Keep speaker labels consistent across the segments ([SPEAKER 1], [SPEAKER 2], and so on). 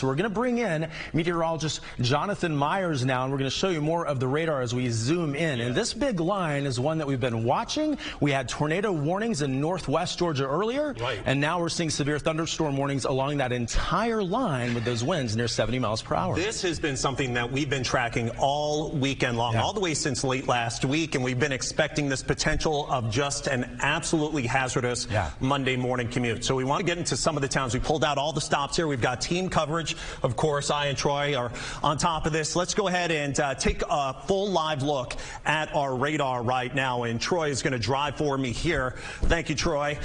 [SPEAKER 1] So we're going to bring in meteorologist Jonathan Myers now, and we're going to show you more of the radar as we zoom in. And this big line is one that we've been watching. We had tornado warnings in northwest Georgia earlier, and now we're seeing severe thunderstorm warnings along that entire line with those winds near 70 miles per hour.
[SPEAKER 2] This has been something that we've been tracking all weekend long, all the way since late last week, and we've been expecting this potential of just an absolutely hazardous Monday morning commute. So we want to get into some of the towns. We pulled out all the stops here. We've got team coverage. Of course, I and Troy are on top of this. Let's go ahead and take a full live look at our radar right now, and Troy is going to drive for me here. Thank you, Troy.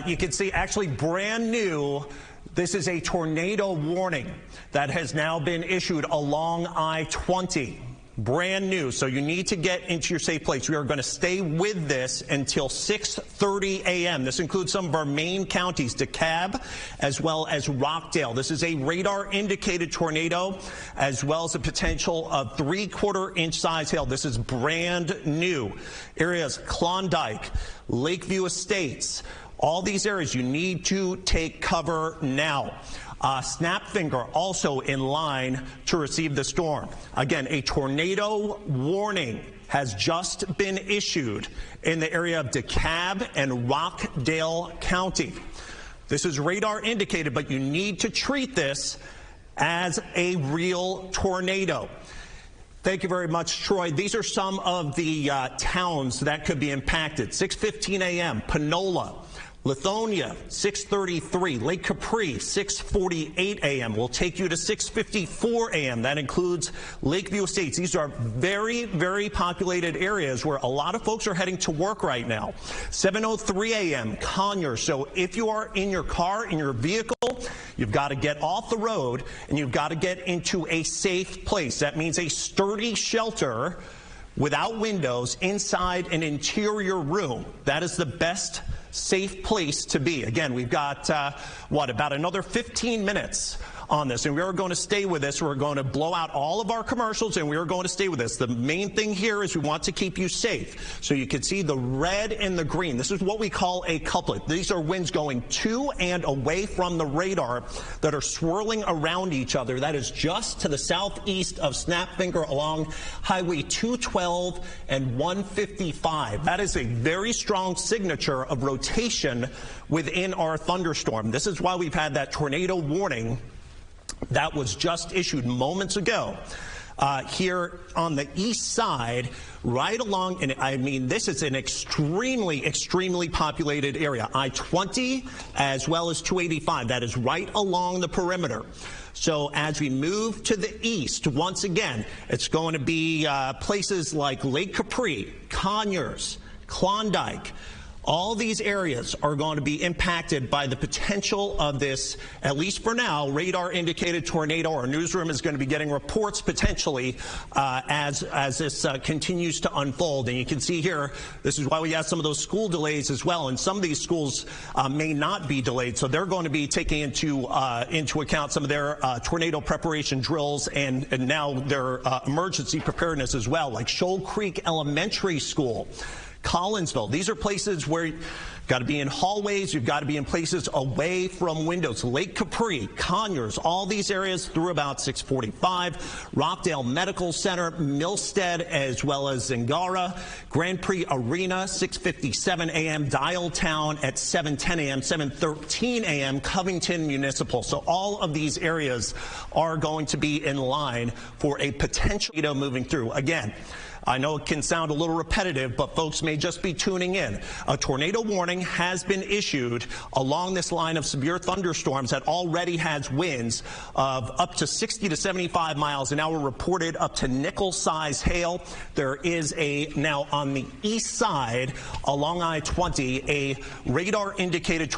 [SPEAKER 2] You can see actually brand new. This is a tornado warning that has now been issued along I-20. Brand new, so you need to get into your safe place. We are going to stay with this until 6:30 a.m. This includes some of our main counties, DeKalb as well as Rockdale. This is a radar indicated tornado as well as a potential of 3/4 inch size hail. This is brand new. Areas Klondike, Lakeview Estates, all these areas you need to take cover now. Snapfinger also in line to receive the storm. Again, a tornado warning has just been issued in the area of DeKalb and Rockdale County. This is radar indicated, but you need to treat this as a real tornado. Thank you very much, Troy. These are some of the towns that could be impacted. 6:15 a.m., Panola. Lithonia, 6:33. Lake Capri, 6:48 a.m. We'll take you to 6:54 a.m. That includes Lakeview Estates. These are very, very populated areas where a lot of folks are heading to work right now. 7:03 a.m. Conyers. So if you are in your car, in your vehicle, you've got to get off the road and you've got to get into a safe place. That means a sturdy shelter without windows inside an interior room. That is the best safe place to be. Again, we've got, about another 15 minutes on this, and we are going to stay with this. We're going to blow out all of our commercials, and we are going to stay with this. The main thing here is we want to keep you safe. So you can see the red and the green. This is what we call a couplet. These are winds going to and away from the radar that are swirling around each other. That is just to the southeast of Snapfinger along Highway 212 and 155. That is a very strong signature of rotation within our thunderstorm. This is why we've had that tornado warning that was just issued moments ago here on the east side, right along, and I mean, this is an extremely, extremely populated area. I-20 as well as 285. That is right along the perimeter. So as we move to the east, once again, it's going to be places like Lake Capri, Conyers, Klondike. All these areas are going to be impacted by the potential of this, at least for now, radar-indicated tornado. Our newsroom is going to be getting reports potentially as this continues to unfold. And you can see here, this is why we have some of those school delays as well. And some of these schools may not be delayed, so they're going to be taking into account some of their tornado preparation drills and now their emergency preparedness as well, like Shoal Creek Elementary School, Collinsville. These are places where you've got to be in hallways, you've got to be in places away from windows. Lake Capri, Conyers, all these areas through about 6:45. Rockdale Medical Center, Milstead, as well as Zingara. Grand Prix Arena, 6:57 a.m. Dialtown at 7:10 a.m., 7:13 a.m. Covington Municipal. So all of these areas are going to be in line for a potential tornado moving through. Again, I know it can sound a little repetitive, but folks may just be tuning in. A tornado warning has been issued along this line of severe thunderstorms that already has winds of up to 60 to 75 miles an hour, reported up to nickel-size hail. There is now on the east side along I-20, a radar-indicated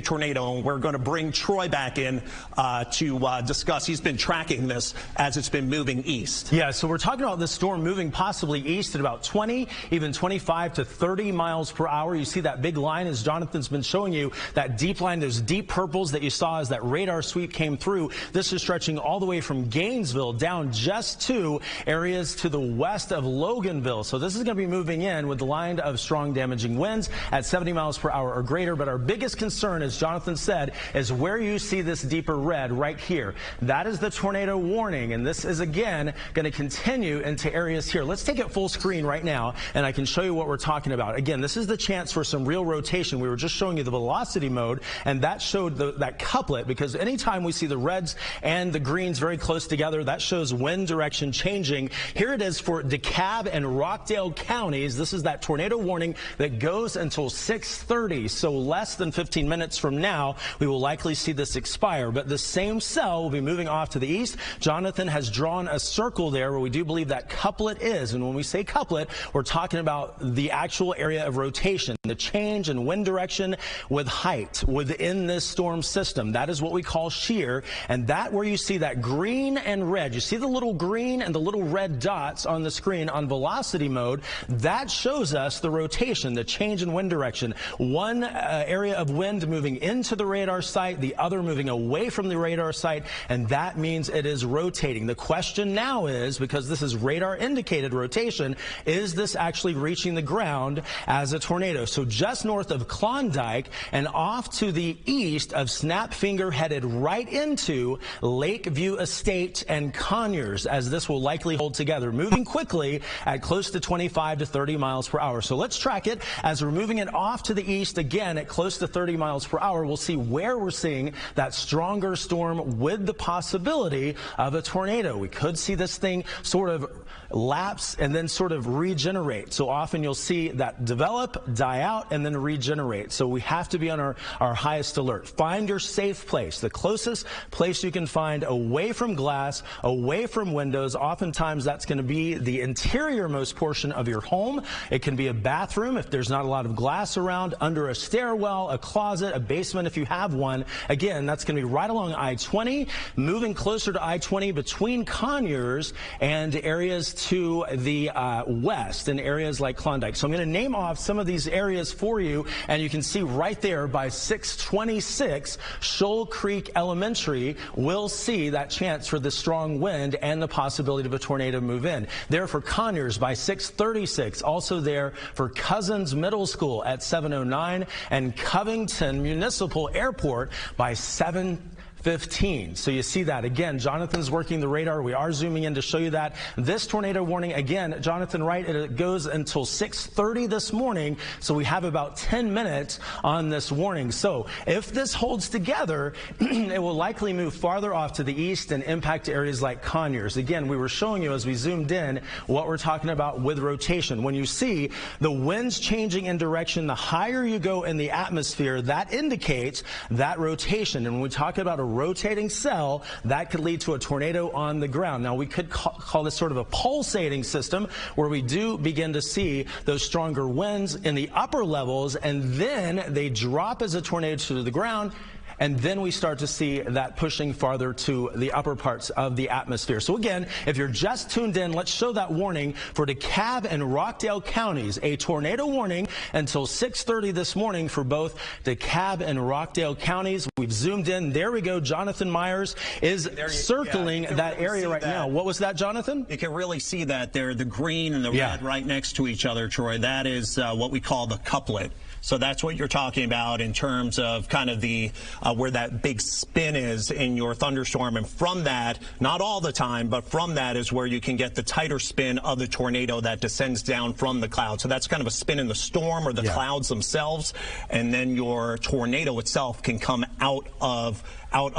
[SPEAKER 2] tornado, and we're going to bring Troy back in to discuss. He's been tracking this as it's been moving east.
[SPEAKER 1] Yeah, so we're talking about this storm moving possibly westerly east at about 20, even 25 to 30 miles per hour. You see that big line, as Jonathan's been showing you, that deep line, those deep purples that you saw as that radar sweep came through. This is stretching all the way from Gainesville down just to areas to the west of Loganville. So this is going to be moving in with the line of strong damaging winds at 70 miles per hour or greater. But our biggest concern, as Jonathan said, is where you see this deeper red right here. That is the tornado warning, and this is again going to continue into areas here. Let's take it full screen right now, and I can show you what we're talking about. Again, this is the chance for some real rotation. We were just showing you the velocity mode, and that showed that couplet, because anytime we see the reds and the greens very close together, that shows wind direction changing. Here it is for DeKalb and Rockdale counties. This is that tornado warning that goes until 6:30, so less than 15 minutes from now, we will likely see this expire. But the same cell will be moving off to the east. Jonathan has drawn a circle there where we do believe that couplet is. And when we say couplet, we're talking about the actual area of rotation, the change in wind direction with height within this storm system. That is what we call shear. And that where you see that green and red, you see the little green and the little red dots on the screen on velocity mode, that shows us the rotation, the change in wind direction. One area of wind moving into the radar site, the other moving away from the radar site, and that means it is rotating. The question now is, because this is radar indicated rotation, is this actually reaching the ground as a tornado? So just north of Klondike and off to the east of Snapfinger, headed right into Lakeview Estate and Conyers, as this will likely hold together, moving quickly at close to 25 to 30 miles per hour. So let's track it as we're moving it off to the east again at close to 30 miles per hour. We'll see where we're seeing that stronger storm with the possibility of a tornado. We could see this thing sort of lapse and then sort of regenerate. So often you'll see that develop, die out, and then regenerate. So we have to be on our highest alert. Find your safe place, the closest place you can find away from glass, away from windows. Oftentimes that's going to be the interior-most portion of your home. It can be a bathroom if there's not a lot of glass around, under a stairwell, a closet, a basement if you have one. Again, that's going to be right along I-20, moving closer to I-20 between Conyers and areas to the west in areas like Klondike. So I'm going to name off some of these areas for you, and you can see right there by 626 Shoal Creek Elementary, we'll see that chance for the strong wind and the possibility of a tornado move in. There for Conyers by 636, also there for Cousins Middle School at 709, and Covington Municipal Airport by 7:15. So you see that. Again, Jonathan's working the radar. We are zooming in to show you that. This tornado warning, again, Jonathan, right, it goes until 6:30 this morning. So we have about 10 minutes on this warning. So if this holds together, it will likely move farther off to the east and impact areas like Conyers. Again, we were showing you as we zoomed in what we're talking about with rotation. When you see the winds changing in direction, the higher you go in the atmosphere, that indicates that rotation. And when we talk about a rotating cell, that could lead to a tornado on the ground. Now, we could call this sort of a pulsating system, where we do begin to see those stronger winds in the upper levels, and then they drop as a tornado to the ground. And then we start to see that pushing farther to the upper parts of the atmosphere. So again, if you're just tuned in, let's show that warning for DeKalb and Rockdale counties. A tornado warning until 6:30 this morning for both DeKalb and Rockdale counties. We've zoomed in. There we go. Jonathan Myers is circling that area right now. What was that, Jonathan?
[SPEAKER 3] You can really see that there, the green and the red right next to each other, Troy. That is what we call the couplet. So that's what you're talking about in terms of kind of the where that big spin is in your thunderstorm. And from that, not all the time, but from that is where you can get the tighter spin of the tornado that descends down from the cloud. So that's kind of a spin in the storm or the clouds themselves. And then your tornado itself can come out of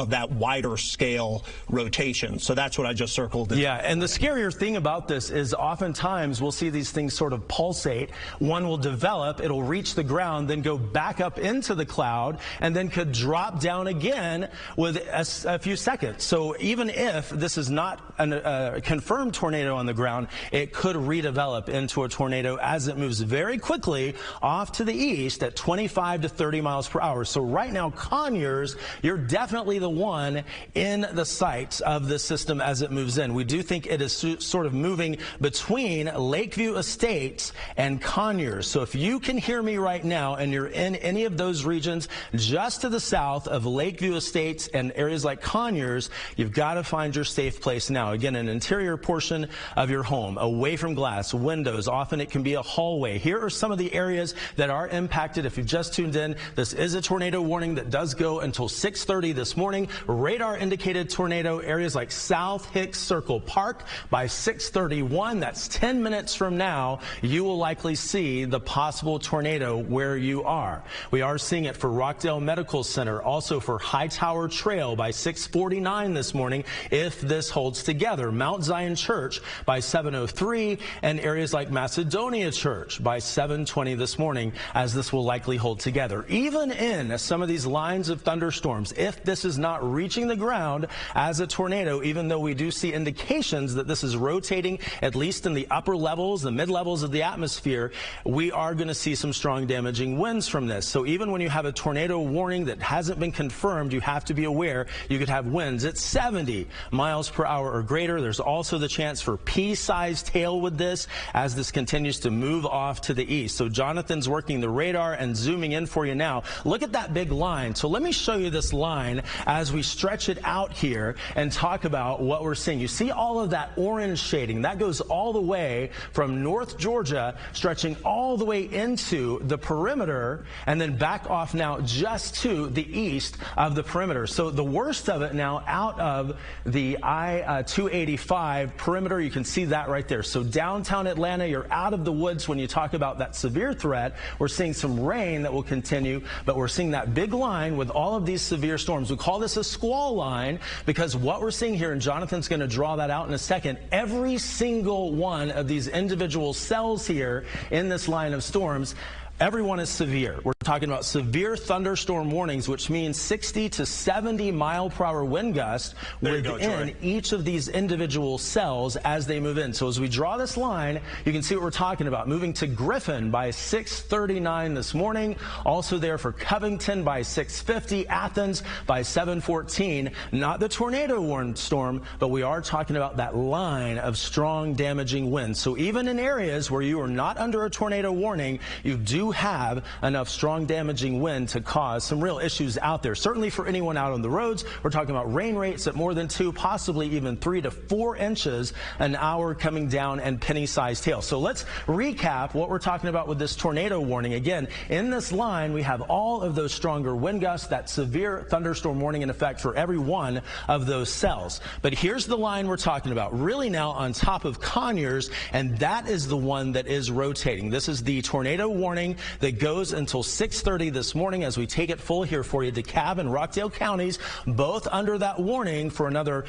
[SPEAKER 3] that wider scale rotation. So that's what I just circled.
[SPEAKER 1] Yeah, and the scarier thing about this is oftentimes we'll see these things sort of pulsate. One will develop, it'll reach the ground, then go back up into the cloud, and then could drop down again with a few seconds. So even if this is not a confirmed tornado on the ground, it could redevelop into a tornado as it moves very quickly off to the east at 25 to 30 miles per hour. So right now, Conyers Conyers, you're definitely the one in the sights of this system as it moves in. We do think it is sort of moving between Lakeview Estates and Conyers. So if you can hear me right now and you're in any of those regions just to the south of Lakeview Estates and areas like Conyers, you've got to find your safe place now. Again, an interior portion of your home, away from glass, windows. Often it can be a hallway. Here are some of the areas that are impacted. If you've just tuned in, this is a tornado warning that does go until 6:30 this morning. Radar indicated tornado areas like South Hicks Circle Park by 6:31. That's 10 minutes from now. You will likely see the possible tornado where you are. We are seeing it for Rockdale Medical Center, also for Hightower Trail by 6:49 this morning if this holds together. Mount Zion Church by 7:03 and areas like Macedonia Church by 7:20 this morning as this will likely hold together. Even in some of these lines of thunderstorms, if this is not reaching the ground as a tornado, even though we do see indications that this is rotating at least in the upper levels, the mid-levels of the atmosphere, we are going to see some strong damaging winds from this. So even when you have a tornado warning that hasn't been confirmed, you have to be aware you could have winds at 70 miles per hour or greater. There's also the chance for pea-sized hail with this as this continues to move off to the east. So Jonathan's working the radar and zooming in for you now. Look at that big line. So let me show you this line as we stretch it out here and talk about what we're seeing. You see all of that orange shading. That goes all the way from North Georgia, stretching all the way into the perimeter and then back off now just to the east of the perimeter. So the worst of it now out of the I-285 perimeter. You can see that right there. So downtown Atlanta, you're out of the woods when you talk about that severe threat. We're seeing some rain that will continue, but we're seeing that big line with all of these severe storms. We call this a squall line because what we're seeing here, and Jonathan's going to draw that out in a second, every single one of these individual cells here in this line of storms, everyone is severe. We're talking about severe thunderstorm warnings, which means 60 to 70 mile per hour wind gusts within each of these individual cells as they move in. So as we draw this line, you can see what we're talking about. Moving to Griffin by 6:39 this morning. Also there for Covington by 6:50. Athens by 7:14. Not the tornado warning storm, but we are talking about that line of strong damaging winds. So even in areas where you are not under a tornado warning, you do have enough strong damaging wind to cause some real issues out there. Certainly for anyone out on the roads, we're talking about rain rates at more than 2, possibly even 3 to 4 inches an hour coming down and penny-sized hail. So let's recap what we're talking about with this tornado warning. Again, in this line, we have all of those stronger wind gusts, that severe thunderstorm warning in effect for every one of those cells. But here's the line we're talking about, really now on top of Conyers, and that is the one that is rotating. This is the tornado warning that goes until 6:30 this morning as we take it full here for you. DeKalb and Rockdale counties both under that warning for another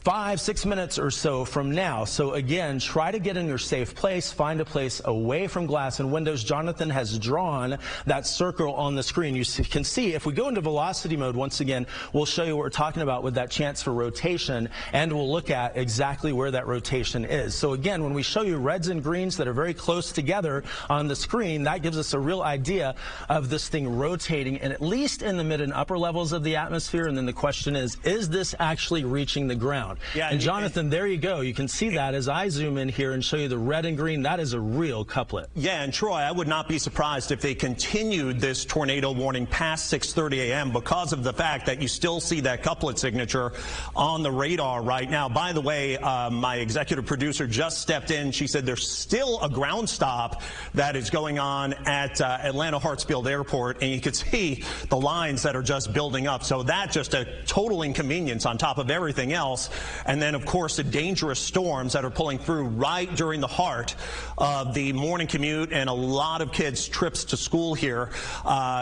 [SPEAKER 1] 5-6 minutes or so from now. So again, try to get in your safe place, find a place away from glass and windows. Jonathan has drawn that circle on the screen. You can see if we go into velocity mode once again, we'll show you what we're talking about with that chance for rotation, and we'll look at exactly where that rotation is. So again, when we show you reds and greens that are very close together on the screen, that gives us a real idea of this thing rotating, and at least in the mid and upper levels of the atmosphere. And then the question is this actually reaching the ground? Yeah, and Jonathan, there you go. You can see that as I zoom in here and show you the red and green. That is a real couplet.
[SPEAKER 2] Yeah, and Troy, I would not be surprised if they continued this tornado warning past 6:30 a.m. because of the fact that you still see that couplet signature on the radar right now. By the way, my executive producer just stepped in. She said there's still a ground stop that is going on at Atlanta Hartsfield Airport, and you can see the lines that are just building up. So that's just a total inconvenience on top of everything else. And then, of course, the dangerous storms that are pulling through right during the heart of the morning commute and a lot of kids' trips to school here.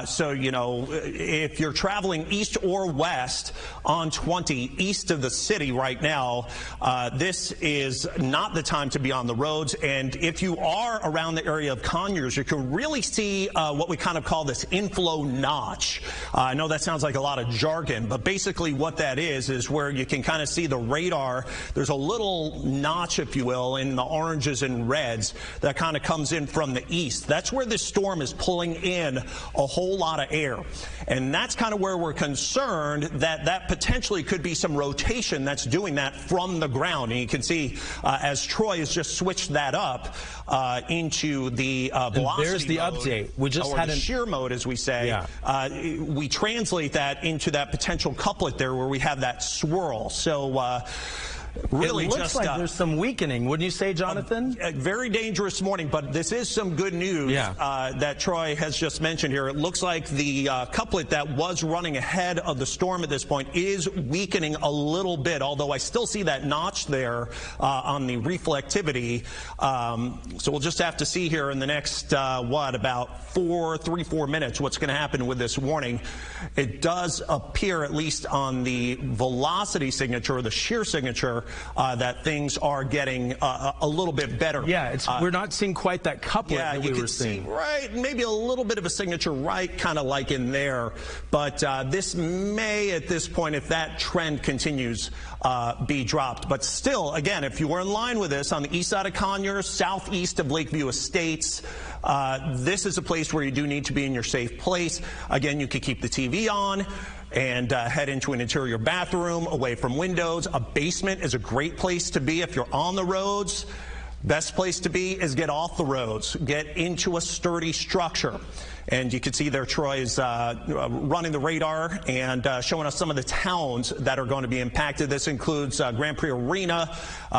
[SPEAKER 2] So, you know, if you're traveling east or west on 20 east of the city right now, this is not the time to be on the roads. And if you are around the area of Conyers, you can really see what we kind of call this inflow notch. I know that sounds like a lot of jargon, but basically what that is where you can kind of see the radar, there's a little notch, if you will, in the oranges and reds that kind of comes in from the east. That's where this storm is pulling in a whole lot of air. And that's kind of where we're concerned that potentially could be some rotation that's doing that from the ground. And you can see as Troy has just switched that up into the velocity
[SPEAKER 1] there's the
[SPEAKER 2] mode,
[SPEAKER 1] update. We just had
[SPEAKER 2] the shear mode, as we say.
[SPEAKER 1] Yeah.
[SPEAKER 2] We translate that into that potential couplet there where we have that swirl. So really
[SPEAKER 1] it looks like there's some weakening, wouldn't you say, Jonathan?
[SPEAKER 2] A very dangerous morning, but this is some good news that Troy has just mentioned here. It looks like the couplet that was running ahead of the storm at this point is weakening a little bit, although I still see that notch there on the reflectivity. So we'll just have to see here in the next, about 3-4 minutes what's going to happen with this warning. It does appear, at least on the velocity signature, or the shear signature, that things are getting a little bit better.
[SPEAKER 1] Yeah, we're not seeing quite that couplet that we were seeing.
[SPEAKER 2] Right, maybe a little bit of a signature right kind of like in there. But this may, at this point, if that trend continues, be dropped. But still, again, if you were in line with this on the east side of Conyers, southeast of Lakeview Estates, this is a place where you do need to be in your safe place. Again, you could keep the TV on and head into an interior bathroom away from windows. A basement is a great place to be if you're on the roads. Best place to be is get off the roads, get into a sturdy structure. And you can see there Troy is running the radar and showing us some of the towns that are going to be impacted. This includes Grand Prix Arena,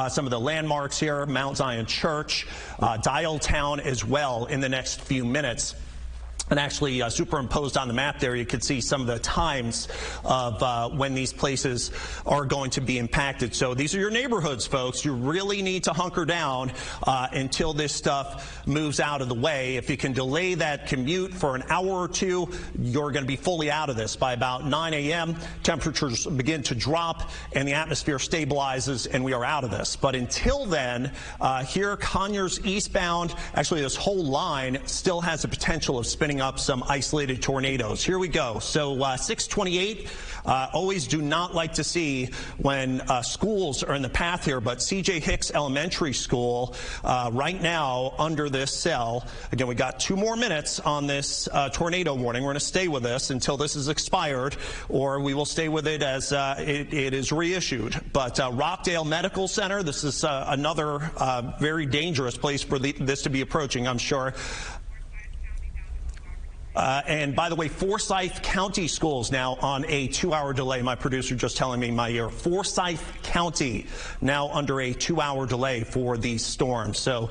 [SPEAKER 2] some of the landmarks here, Mount Zion Church, Dialtown as well in the next few minutes. And actually superimposed on the map there, you can see some of the times of when these places are going to be impacted. So these are your neighborhoods, folks. You really need to hunker down until this stuff moves out of the way. If you can delay that commute for an hour or two, you're going to be fully out of this. By about 9 a.m., temperatures begin to drop and the atmosphere stabilizes and we are out of this. But until then, here Conyers eastbound, actually this whole line still has the potential of spinning up some isolated tornadoes. Here we go. So 628, always do not like to see when schools are in the path here, but C.J. Hicks Elementary School right now under this cell. Again, we got 2 more minutes on this tornado warning. We're going to stay with this until this is expired, or we will stay with it as it is reissued. But Rockdale Medical Center, this is another very dangerous place for this to be approaching, I'm sure. And by the way, Forsyth County schools now on a 2-hour delay. My producer just telling me in my ear. Forsyth County now under a 2-hour delay for these storms. So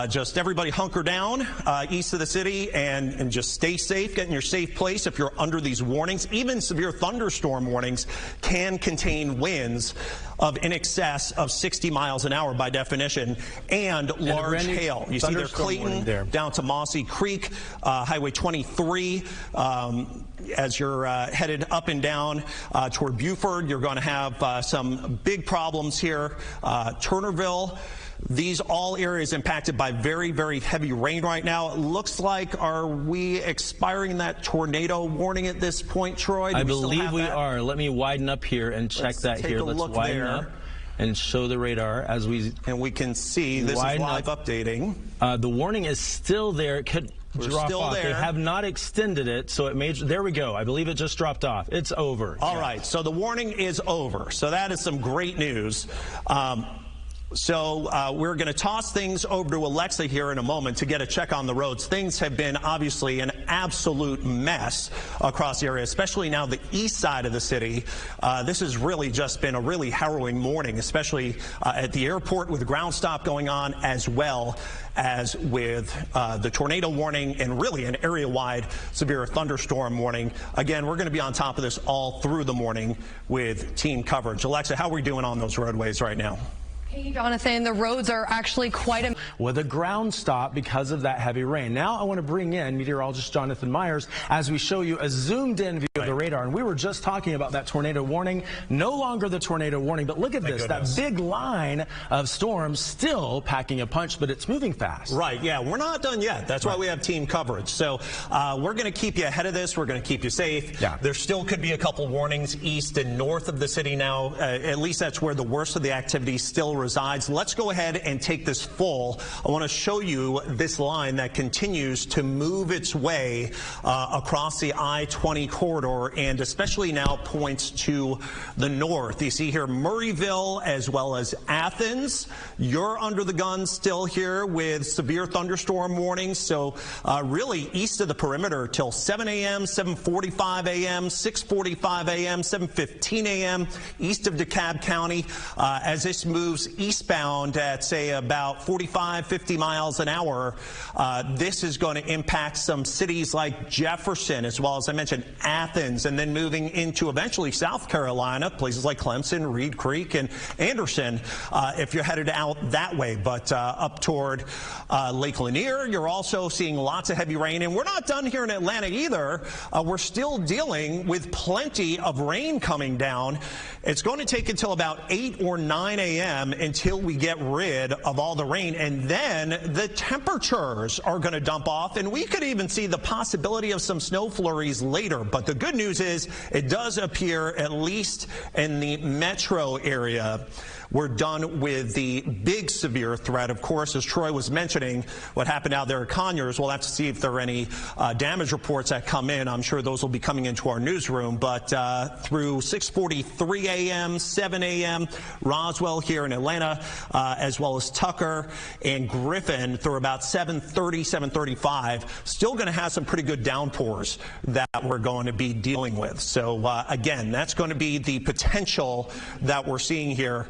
[SPEAKER 2] just everybody hunker down east of the city and just stay safe. Get in your safe place if you're under these warnings. Even severe thunderstorm warnings can contain winds of in excess of 60 miles an hour by definition and large hail. You see there Clayton down to Mossy Creek, Highway 23. As you're headed up and down toward Buford, you're going to have some big problems here. Turnerville. These all areas impacted by very, very heavy rain right now. It looks like, are we expiring that tornado warning at this point, Troy?
[SPEAKER 1] I believe we are. Let me widen up here and check that here. Let's widen up and show the radar as we...
[SPEAKER 2] And we can see this is live updating.
[SPEAKER 1] The warning is still there. It could drop off. They have not extended it, so it may... There we go. I believe it just dropped off. It's over.
[SPEAKER 2] All right. So the warning is over. So that is some great news. So we're going to toss things over to Alexa here in a moment to get a check on the roads. Things have been obviously an absolute mess across the area, especially now the east side of the city. This has really just been a really harrowing morning, especially at the airport with the ground stop going on, as well as with the tornado warning and really an area-wide severe thunderstorm warning. Again, we're going to be on top of this all through the morning with team coverage. Alexa, how are we doing on those roadways right now?
[SPEAKER 4] Hey, Jonathan, the roads are actually quite a...
[SPEAKER 1] with a ground stop because of that heavy rain. Now I want to bring in meteorologist Jonathan Myers as we show you a zoomed-in view of the radar. And we were just talking about that tornado warning. No longer the tornado warning, but look at this. That big line of storms still packing a punch, but it's moving fast.
[SPEAKER 2] Right, yeah, we're not done yet. That's why we have team coverage. So we're going to keep you ahead of this. We're going to keep you safe.
[SPEAKER 1] Yeah.
[SPEAKER 2] There still could be a couple warnings east and north of the city now. At least that's where the worst of the activity still resides. Let's go ahead and take this full. I want to show you this line that continues to move its way across the I-20 corridor, and especially now points to the north. You see here Murrayville as well as Athens. You're under the gun still here with severe thunderstorm warnings. So really east of the perimeter till 7 a.m., 7:45 a.m., 6:45 a.m., 7:15 a.m. east of DeKalb County. As this moves eastbound at, say, about 45, 50 miles an hour, this is going to impact some cities like Jefferson, as well as I mentioned, Athens, and then moving into eventually South Carolina, places like Clemson, Reed Creek, and Anderson, if you're headed out that way. But up toward Lake Lanier, you're also seeing lots of heavy rain. And we're not done here in Atlanta either. We're still dealing with plenty of rain coming down. It's going to take until about 8 or 9 a.m. until we get rid of all the rain. And then the temperatures are going to dump off. And we could even see the possibility of some snow flurries later. But the good news is it does appear, at least in the metro area, we're done with the big severe threat. Of course, as Troy was mentioning, what happened out there at Conyers, we'll have to see if there are any damage reports that come in. I'm sure those will be coming into our newsroom. But through 6:43 a.m., 7 a.m., Roswell here in Atlanta, as well as Tucker and Griffin through about 7:30, 7:35, still going to have some pretty good downpours that we're going to be dealing with. So, again, that's going to be the potential that we're seeing here.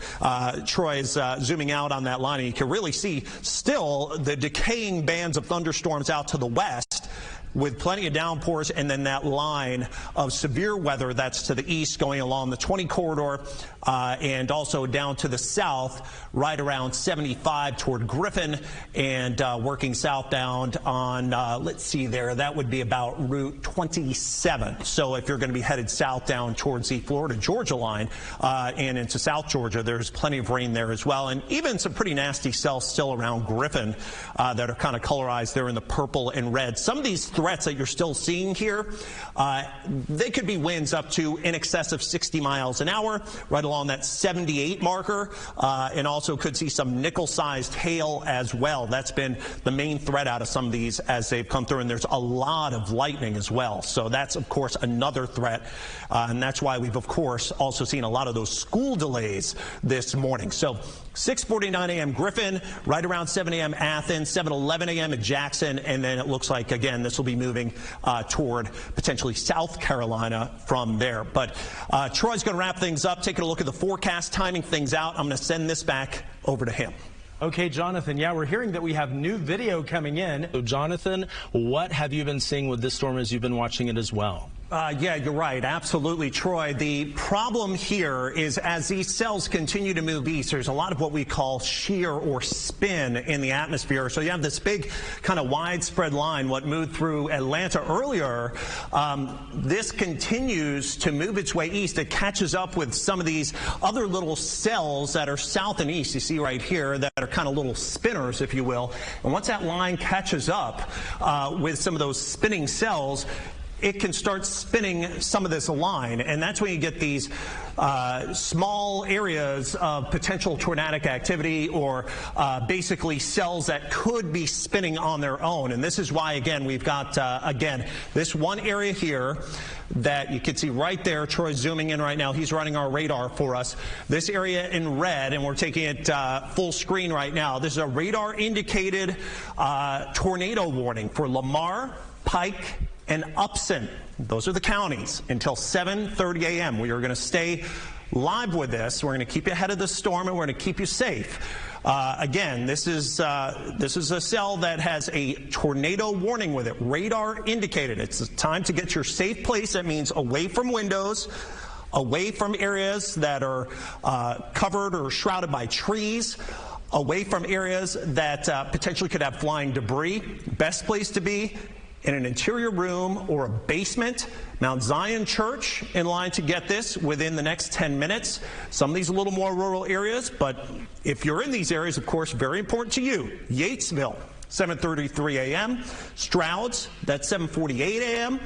[SPEAKER 2] Troy's zooming out on that line, and you can really see still the decaying bands of thunderstorms out to the west, with plenty of downpours, and then that line of severe weather that's to the east going along the 20 corridor and also down to the south right around 75 toward Griffin and working southbound on, let's see there, that would be about Route 27. So if you're going to be headed south down towards the Florida-Georgia line and into South Georgia, there's plenty of rain there as well. And even some pretty nasty cells still around Griffin that are kind of colorized there in the purple and red. Some of these threats that you're still seeing here, they could be winds up to in excess of 60 miles an hour, right along that 78 marker, and also could see some nickel-sized hail as well. That's been the main threat out of some of these as they've come through, and there's a lot of lightning as well. So that's, of course, another threat, and that's why we've, of course, also seen a lot of those school delays this morning. So 6:49 a.m. Griffin, right around 7 a.m. Athens, 7:11 a.m. at Jackson, and then it looks like, again, this will be moving toward potentially South Carolina from there. But Troy's going to wrap things up, taking a look at the forecast, timing things out. I'm going to send this back over to him.
[SPEAKER 1] Okay, Jonathan, yeah, we're hearing that we have new video coming in. So, Jonathan, what have you been seeing with this storm as you've been watching it as well?
[SPEAKER 2] Yeah, you're right. Absolutely, Troy. The problem here is as these cells continue to move east, there's a lot of what we call shear or spin in the atmosphere. So you have this big kind of widespread line, what moved through Atlanta earlier. This continues to move its way east. It catches up with some of these other little cells that are south and east, you see right here, that are kind of little spinners, if you will. And once that line catches up with some of those spinning cells, it can start spinning some of this line, and that's when you get these small areas of potential tornadic activity or basically cells that could be spinning on their own. And this is why, again, we've got, again, this one area here that you can see right there. Troy's zooming in right now. He's running our radar for us. This area in red, and we're taking it full screen right now. This is a radar-indicated tornado warning for Lamar, Pike, and Upson. Those are the counties until 7:30 a.m. We are going to stay live with this. We're going to keep you ahead of the storm, and we're going to keep you safe. Again, this is a cell that has a tornado warning with it, radar indicated. It's time to get your safe place. That means away from windows, away from areas that are covered or shrouded by trees, away from areas that potentially could have flying debris. Best place to be in an interior room or a basement. Mount Zion Church in line to get this within the next 10 minutes. Some of these a little more rural areas, but if you're in these areas, of course, very important to you. Yatesville, 7:33 a.m. Strouds, that's 7:48 a.m.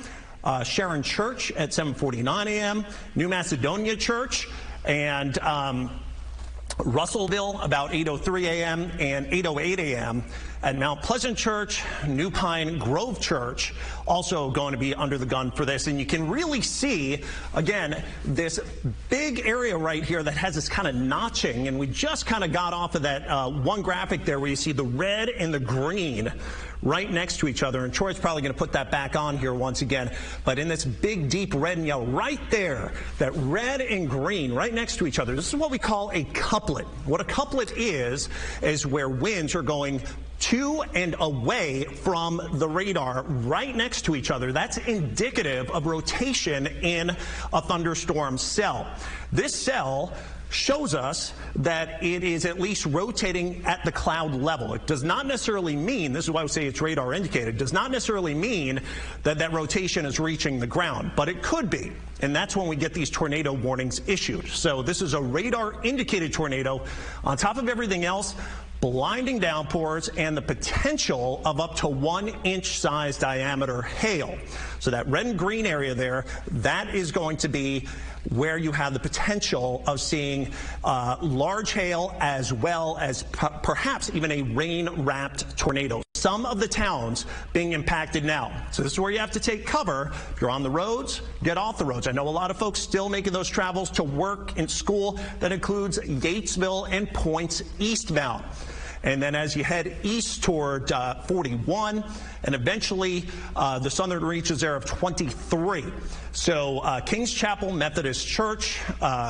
[SPEAKER 2] Sharon Church at 7:49 a.m. New Macedonia Church, and Russellville about 8:03 a.m. and 8:08 a.m. at Mount Pleasant Church. New Pine Grove Church also going to be under the gun for this. And you can really see, again, this big area right here that has this kind of notching. And we just kind of got off of that one graphic there where you see the red and the green right next to each other. And Troy's probably going to put that back on here once again. But in this big, deep red and yellow right there, that red and green right next to each other, this is what we call a couplet. What a couplet is where winds are going to and away from the radar right next to each other. That's indicative of rotation in a thunderstorm cell. This cell shows us that it is at least rotating at the cloud level. It does not necessarily mean, this is why we say it's radar indicated, does not necessarily mean that that rotation is reaching the ground, but it could be. And that's when we get these tornado warnings issued. So this is a radar indicated tornado. On top of everything else, blinding downpours and the potential of up to 1-inch size diameter hail. So that red and green area there, that is going to be where you have the potential of seeing large hail as well as perhaps even a rain-wrapped tornado. Some of the towns being impacted now. So this is where you have to take cover. If you're on the roads, get off the roads. I know a lot of folks still making those travels to work and school. That includes Yatesville and points eastbound. And then as you head east toward 41, and eventually the southern reaches there of 23. So King's Chapel Methodist Church,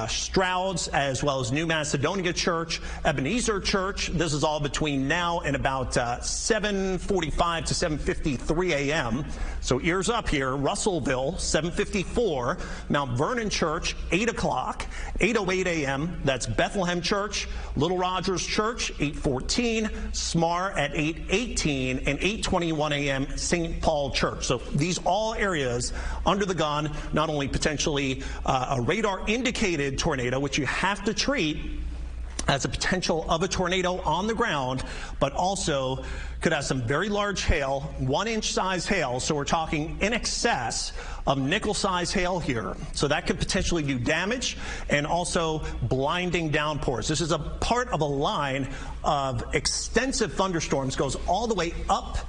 [SPEAKER 2] Strouds, as well as New Macedonia Church, Ebenezer Church. This is all between now and about 7:45 to 7:53 a.m. So ears up here. Russellville, 7:54. Mount Vernon Church, 8 o'clock. 8:08 a.m. That's Bethlehem Church. Little Rogers Church, 8:14. Smar at 8:18. And 8:21 a.m. St. Paul Church. So these all areas under the gun. Not only potentially a radar indicated tornado, which you have to treat as a potential of a tornado on the ground, but also could have some very large hail, 1-inch size hail. So we're talking in excess of nickel size hail here. So that could potentially do damage, and also blinding downpours. This is a part of a line of extensive thunderstorms, goes all the way up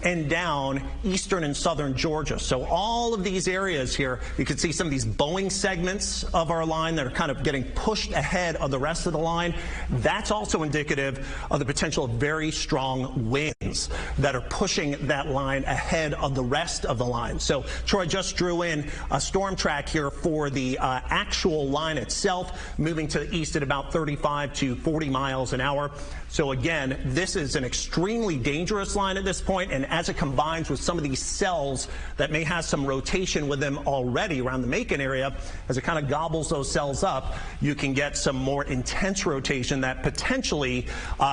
[SPEAKER 2] and down eastern and southern Georgia. So all of these areas here, you can see some of these Boeing segments of our line that are kind of getting pushed ahead of the rest of the line. That's also indicative of the potential of very strong winds that are pushing that line ahead of the rest of the line. So Troy just drew in a storm track here for the actual line itself, moving to the east at about 35 to 40 miles an hour. So again, this is an extremely dangerous line at this point, and as it combines with some of these cells that may have some rotation with them already around the Macon area, as it kind of gobbles those cells up, you can get some more intense rotation that potentially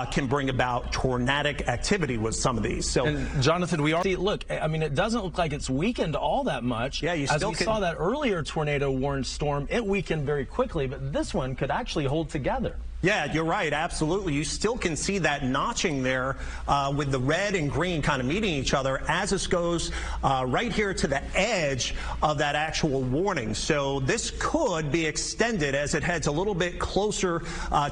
[SPEAKER 2] can bring about tornadic activity with some of these. So,
[SPEAKER 1] and Jonathan, we already look. I mean, it doesn't look like it's weakened all that much.
[SPEAKER 2] Yeah, you
[SPEAKER 1] as
[SPEAKER 2] still
[SPEAKER 1] we saw that earlier tornado warned storm, it weakened very quickly, but this one could actually hold together.
[SPEAKER 2] Yeah, you're right. Absolutely. You still can see that notching there with the red and green kind of meeting each other as this goes right here to the edge of that actual warning. So this could be extended as it heads a little bit closer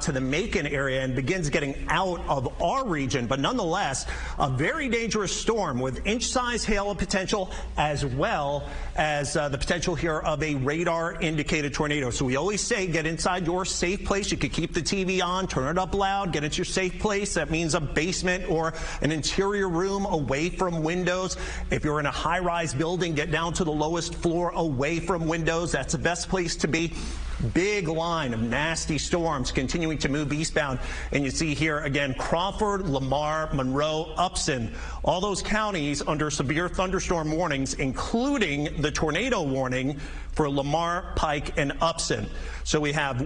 [SPEAKER 2] to the Macon area and begins getting out of our region. But nonetheless, a very dangerous storm with inch-size hail potential, as well as the potential here of a radar-indicated tornado. So we always say get inside your safe place. You could keep the TV on, turn it up loud, get into your safe place. That means a basement or an interior room away from windows. If you're in a high-rise building, get down to the lowest floor away from windows. That's the best place to be. Big line of nasty storms continuing to move eastbound. And you see here again, Crawford, Lamar, Monroe, Upson, all those counties under severe thunderstorm warnings, including the tornado warning for Lamar, Pike, and Upson. So we have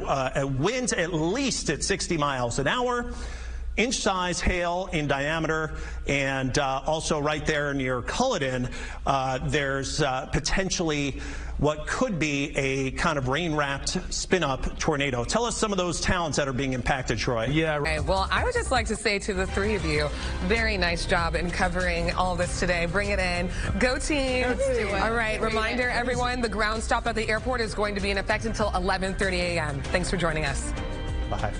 [SPEAKER 2] winds at least at 60 miles an hour. inch-size hail in diameter, and also right there near Culloden, there's potentially what could be a kind of rain-wrapped spin-up tornado. Tell us some of those towns that are being impacted, Troy.
[SPEAKER 4] Yeah. Okay, well, I would just like to say to the three of you, very nice job in covering all this today. Bring it in. Go team. Let's do it. All right, reminder, everyone, the ground stop at the airport is going to be in effect until 11:30 a.m. Thanks for joining us.
[SPEAKER 2] Bye.